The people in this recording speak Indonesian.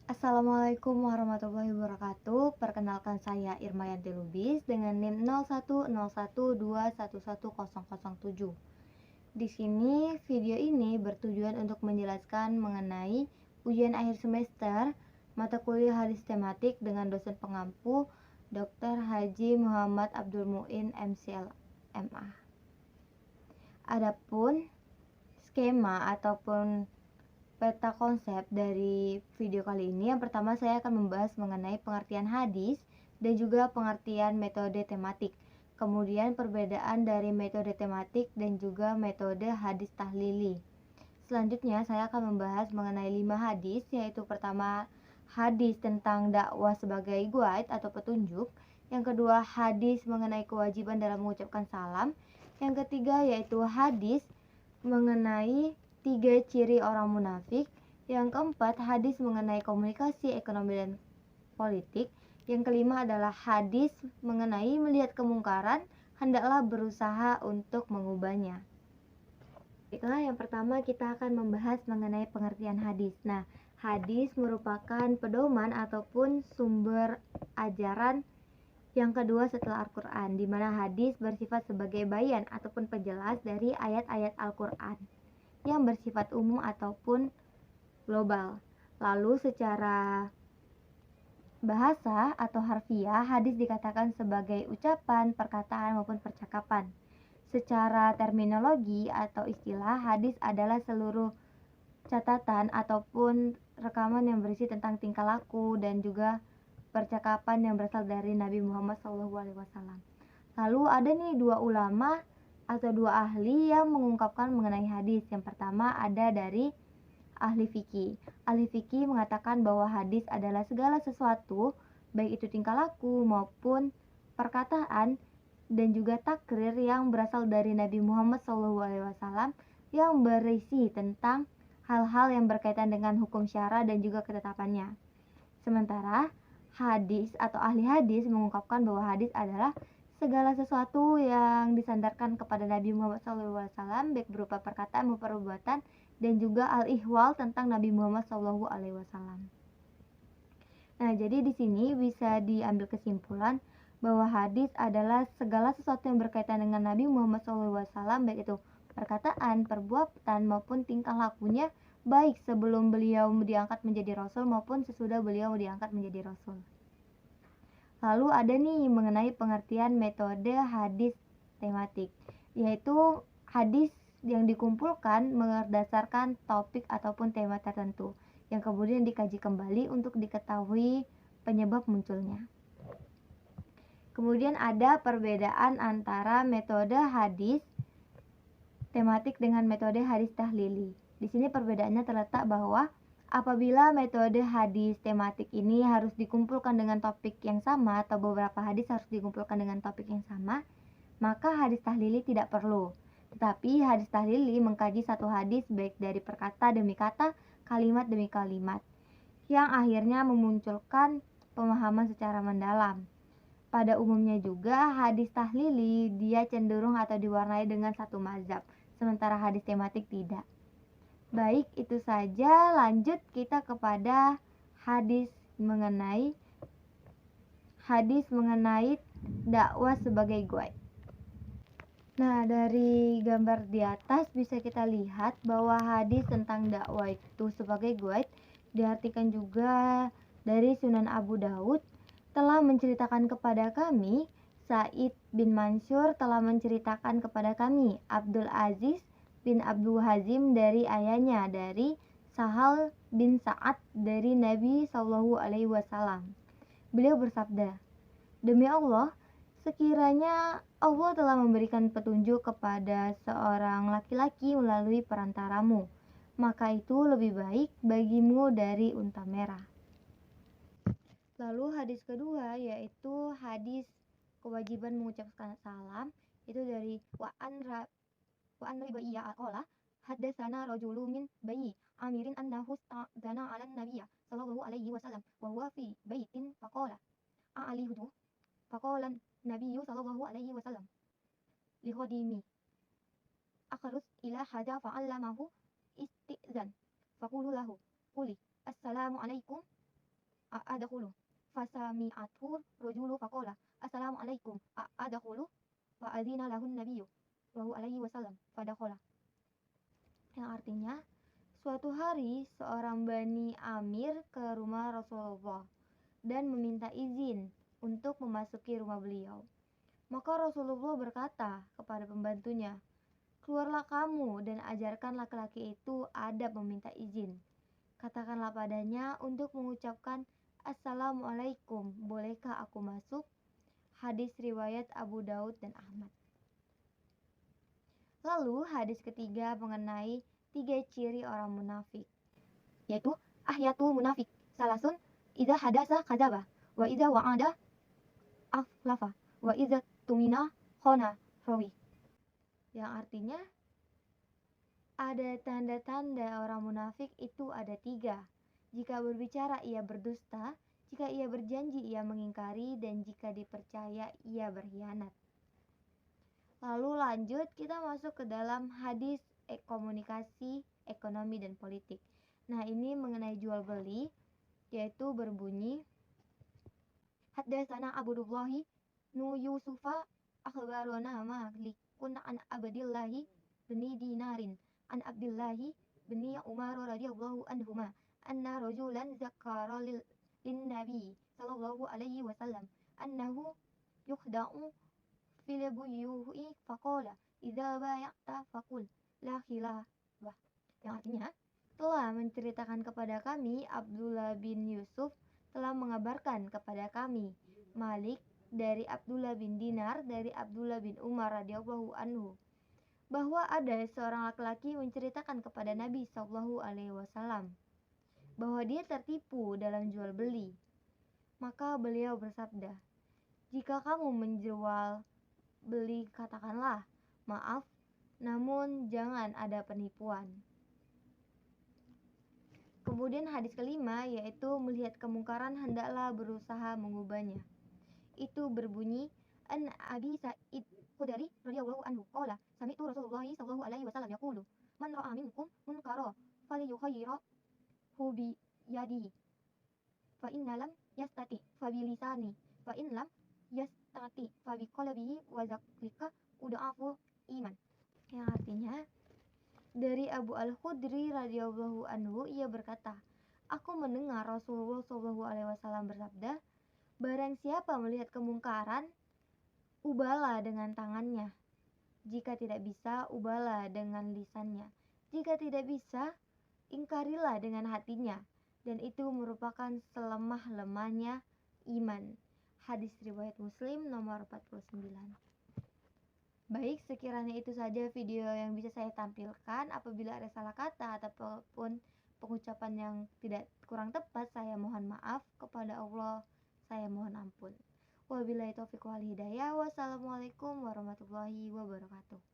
Assalamualaikum warahmatullahi wabarakatuh. Perkenalkan saya Irmayanti Lubis dengan NIM 010121110007. Di sini video ini bertujuan untuk menjelaskan mengenai ujian akhir semester mata kuliah hadis tematik dengan dosen pengampu Dr. Haji Muhammad Abdul Muin MCL MA. Adapun skema ataupun peta konsep dari video kali ini, yang pertama saya akan membahas mengenai pengertian hadis dan juga pengertian metode tematik. Kemudian perbedaan dari metode tematik dan juga metode hadis tahlili. Selanjutnya saya akan membahas mengenai 5 hadis, yaitu pertama hadis tentang dakwah sebagai guide atau petunjuk. Yang kedua hadis mengenai kewajiban dalam mengucapkan salam. Yang ketiga yaitu hadis mengenai 3 ciri orang munafik. Yang keempat hadis mengenai komunikasi, ekonomi, dan politik. Yang kelima adalah hadis mengenai melihat kemungkaran, hendaklah berusaha untuk mengubahnya. Baiklah, yang pertama kita akan membahas mengenai pengertian hadis. Nah, hadis merupakan pedoman ataupun sumber ajaran yang kedua setelah Al-Quran, di mana hadis bersifat sebagai bayan ataupun penjelas dari ayat-ayat Al-Quran yang bersifat umum ataupun global. Lalu secara bahasa atau harfiah, hadis dikatakan sebagai ucapan, perkataan, maupun percakapan. Secara terminologi atau istilah, hadis adalah seluruh catatan ataupun rekaman yang berisi tentang tingkah laku dan juga percakapan yang berasal dari Nabi Muhammad SAW. Lalu ada nih dua ulama atau dua ahli yang mengungkapkan mengenai hadis. Yang pertama ada dari ahli fikih. Ahli fikih mengatakan bahwa hadis adalah segala sesuatu, baik itu tingkah laku maupun perkataan dan juga takrir yang berasal dari Nabi Muhammad SAW yang berisi tentang hal-hal yang berkaitan dengan hukum syara dan juga ketetapannya. Sementara hadis atau ahli hadis mengungkapkan bahwa hadis adalah segala sesuatu yang disandarkan kepada Nabi Muhammad SAW, baik berupa perkataan maupun perbuatan, dan juga al-ihwal tentang Nabi Muhammad SAW. Nah, jadi di sini bisa diambil kesimpulan bahwa hadis adalah segala sesuatu yang berkaitan dengan Nabi Muhammad SAW, baik itu perkataan, perbuatan, maupun tingkah lakunya, baik sebelum beliau diangkat menjadi rasul maupun sesudah beliau diangkat menjadi rasul. Lalu ada nih mengenai pengertian metode hadis tematik, yaitu hadis yang dikumpulkan berdasarkan topik ataupun tema tertentu yang kemudian dikaji kembali untuk diketahui penyebab munculnya. Kemudian ada perbedaan antara metode hadis tematik dengan metode hadis tahlili. Di sini perbedaannya terletak bahwa apabila metode hadis tematik ini harus dikumpulkan dengan topik yang sama atau beberapa hadis harus dikumpulkan dengan topik yang sama, maka hadis tahlili tidak perlu. Tetapi hadis tahlili mengkaji satu hadis baik dari perkata demi kata, kalimat demi kalimat, yang akhirnya memunculkan pemahaman secara mendalam. Pada umumnya juga hadis tahlili dia cenderung atau diwarnai dengan satu mazhab, sementara hadis tematik tidak. Baik, itu saja. Lanjut kita kepada hadis mengenai dakwah sebagai guide. Nah, dari gambar di atas bisa kita lihat bahwa hadis tentang dakwah itu sebagai guide diartikan juga dari Sunan Abu Daud telah menceritakan kepada kami, Said bin Mansur telah menceritakan kepada kami, Abdul Aziz bin Abdul Hazim dari ayahnya, dari Sahal bin Sa'ad dari Nabi SAW. Beliau bersabda, "Demi Allah, sekiranya Allah telah memberikan petunjuk kepada seorang laki-laki melalui perantaramu, maka itu lebih baik bagimu dari unta merah." Lalu hadis kedua yaitu hadis kewajiban mengucapkan salam, itu dari Wa'an Ribaiyah qala haddatsana rajulun min Bani Amirin annahu sta'dana 'ala an-nabiy sallallahu alaihi wasallam wa huwa fi baitin faqala a'alihu faqala an-nabiy sallallahu alaihi wasallam li khadimi akhrus ila haja fa'allamahu istizan faqulu lahu quli assalamu alaikum a'adkhulu. Fasami'athu rajulu faqala, assalamualaikum a'adkhulu. Fa'adzina lahun nabiyyu sallallahu alaihi wasallam fadakhala. Yang artinya, suatu hari seorang Bani Amir ke rumah Rasulullah dan meminta izin untuk memasuki rumah beliau. Maka Rasulullah berkata kepada pembantunya, "Keluarlah kamu dan ajarkan laki-laki itu adab meminta izin. Katakanlah padanya untuk mengucapkan Assalamualaikum, bolehkah aku masuk?" Hadis riwayat Abu Daud dan Ahmad. Lalu hadis ketiga mengenai 3 ciri orang munafik, yaitu ahyatul munafik salasun, idza hadasa kadzaba, wa idza wa'ada aflafa, wa idza tumina khana rawi. Yang artinya, ada tanda-tanda orang munafik itu ada 3. Jika berbicara ia berdusta, jika ia berjanji ia mengingkari, dan jika dipercaya ia berkhianat. Lalu lanjut kita masuk ke dalam hadis komunikasi, ekonomi, dan politik. Nah, ini mengenai jual beli, yaitu berbunyi, Haddatsana Abdullahi nu Yusufa akhbarona Malikun an Abdillahi bin Dinarin an Abdillahi bin Umar radhiyallahu anhuma anna rajulan zakara lin Nabi sallallahu alaihi wasallam annahu yukhda'u fil buyu'i faqala idza bay'ta faqul la khilafah. Yang artinya, telah menceritakan kepada kami Abdullah bin Yusuf telah mengabarkan kepada kami Malik dari Abdullah bin Dinar dari Abdullah bin Umar radhiyallahu anhu bahwa ada seorang laki-laki menceritakan kepada Nabi sallallahu alaihi wasallam bahwa dia tertipu dalam jual beli. Maka beliau bersabda, "Jika kamu menjual beli, katakanlah maaf, namun jangan ada penipuan." Kemudian hadis kelima, yaitu melihat kemungkaran hendaklah berusaha mengubahnya. Itu berbunyi, an Abi Sa'id Khudri radhiyallahu anhu qala sami'tu Rasulullah sallallahu alaihi wasallam yaqulu man ra'a minkum munkara falyughayyirhu bi yadihi fa inna lam yastati fa bi lisani fa in lam yastati fa bi qalbihi wa zalika ud'afu iman. Yang artinya, dari Abu Al-Khudri radhiyallahu anhu, ia berkata, aku mendengar Rasulullah sallallahu alaihi wasallam bersabda, barang siapa melihat kemungkaran, ubahlah dengan tangannya. Jika tidak bisa, ubahlah dengan lisannya. Jika tidak bisa, ingkarilah dengan hatinya. Dan itu merupakan selemah-lemahnya iman. Hadis riwayat Muslim nomor 49. Baik, sekiranya itu saja video yang bisa saya tampilkan. Apabila ada salah kata ataupun pengucapan yang tidak kurang tepat, saya mohon maaf. Kepada Allah saya mohon ampun. Wabillahi taufiq wal hidayah. Wassalamualaikum warahmatullahi wabarakatuh.